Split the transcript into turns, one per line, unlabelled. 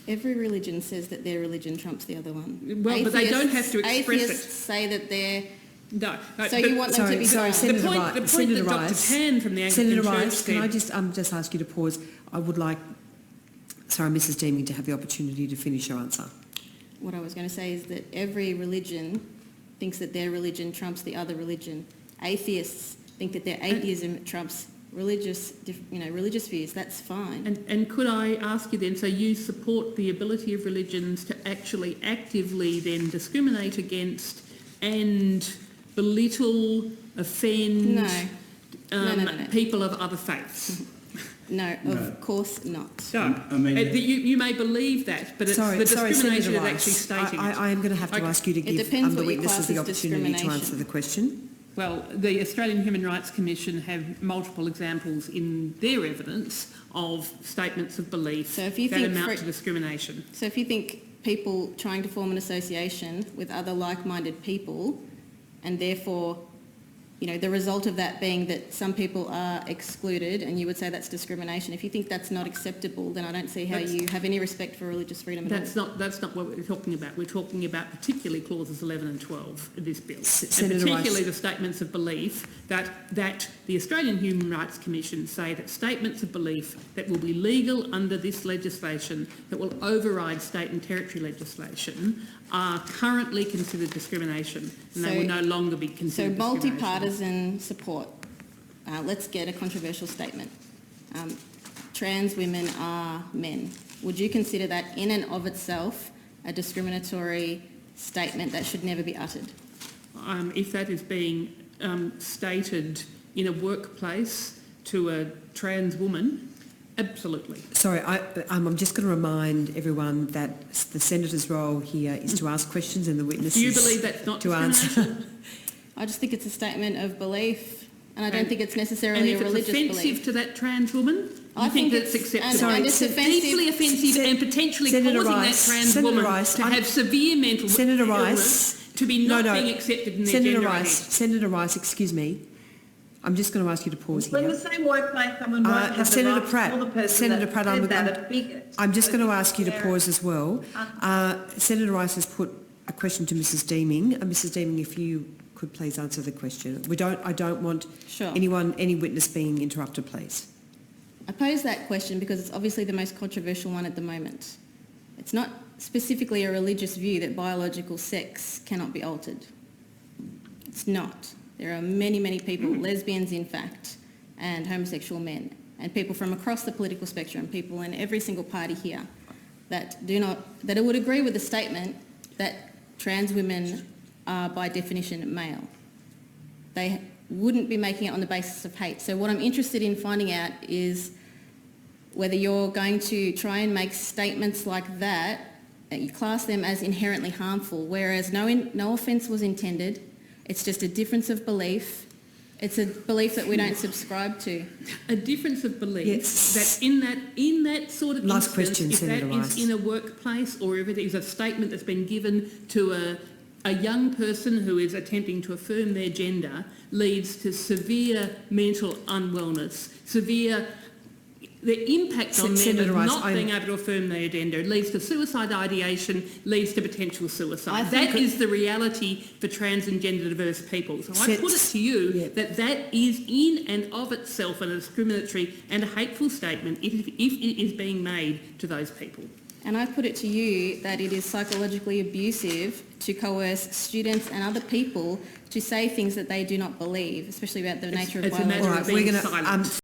Every religion says that their religion trumps the other one.
Well, but they don't have to express
atheists
it.
say that they're...
No.
So you want them to be...
Sorry, Senator Rice.
The point that Dr Tan from the Anglican
Senator
Church
Rice,
said...
can I just ask you to pause? I would like, Mrs Deeming, to have the opportunity to finish your answer.
What I was going to say is that every religion thinks that their religion trumps the other religion. Atheists think that their atheism trumps religious views. That's fine.
And could I ask you then, so you support the ability of religions to actually actively then discriminate against and belittle, offend
No.
people of other faiths?
No, of course not.
So,
I mean,
you may believe that, but it's the discrimination is actually stating it.
I am going to have to ask you to give
depends
the
what you
witnesses the
class as
opportunity to answer
discrimination.
the question.
Well, the Australian Human Rights Commission have multiple examples in their evidence of statements of belief that amount to discrimination.
So if you think people trying to form an association with other like-minded people, and therefore, the result of that being that some people are excluded, and you would say that's discrimination. If you think that's not acceptable, then I don't see how you have any respect for religious freedom at all.
That's not what we're talking about. We're talking about particularly clauses 11 and 12 of this bill, and
Senator
particularly
Rice.
the statements of belief that the Australian Human Rights Commission say that statements of belief that will be legal under this legislation, that will override state and territory legislation, are currently considered discrimination, and they will no longer be considered discrimination.
So multi-partisan support. Let's get a controversial statement. Trans women are men. Would you consider that in and of itself a discriminatory statement that should never be uttered?
If that is being stated in a workplace to a trans woman, absolutely.
Sorry, I'm just going to remind everyone that the Senator's role here is to ask questions and the witnesses
Do you believe that's not
to answer.
I just think it's a statement of belief, and I don't think it's necessarily a religious belief.
And if it's offensive to that trans woman,
I
think
think
that's
it's
acceptable.
and it's offensive.
Deeply offensive and potentially
Senator
causing
Rice,
that trans
Senator
woman
Rice,
to have severe mental
Senator Rice,
illness to be not being accepted in their
Senator
gender
Rice,
identity.
Senator Rice, excuse me. I'm just going to ask you to pause
Well, in
here.
the same workplace, someone might have
Senator
the right
Pratt,
to call the person
Senator
that
Pratt,
said that a bigot.
I'm just going to ask you to pause as well. Senator Rice has put a question to Mrs Deeming. Mrs Deeming, if you could please answer the question. I don't want any witness being interrupted, please.
I pose that question because it's obviously the most controversial one at the moment. It's not specifically a religious view that biological sex cannot be altered. It's not. There are many, many people, lesbians in fact, and homosexual men, and people from across the political spectrum, people in every single party here, that would agree with the statement that trans women are by definition male. They wouldn't be making it on the basis of hate. So what I'm interested in finding out is whether you're going to try and make statements like that you class them as inherently harmful, whereas no offence was intended. It's just a difference of belief. It's a belief that we don't subscribe to.
A difference of belief
Yes.
that in that sort of
Last
instance,
question,
if
Senator
that
Rice.
is in a workplace or if it is a statement that's been given to a young person who is attempting to affirm their gender, leads to severe mental unwellness, the impact on them
Senator
of
Rice,
not being able to affirm their gender leads to suicide ideation, leads to potential suicide. That is the reality for trans and gender diverse people. So I put it to you that is in and of itself a discriminatory and a hateful statement if it is being made to those people.
And I put it to you that it is psychologically abusive to coerce students and other people to say things that they do not believe, especially about the nature of biology.
It's a matter of being silent.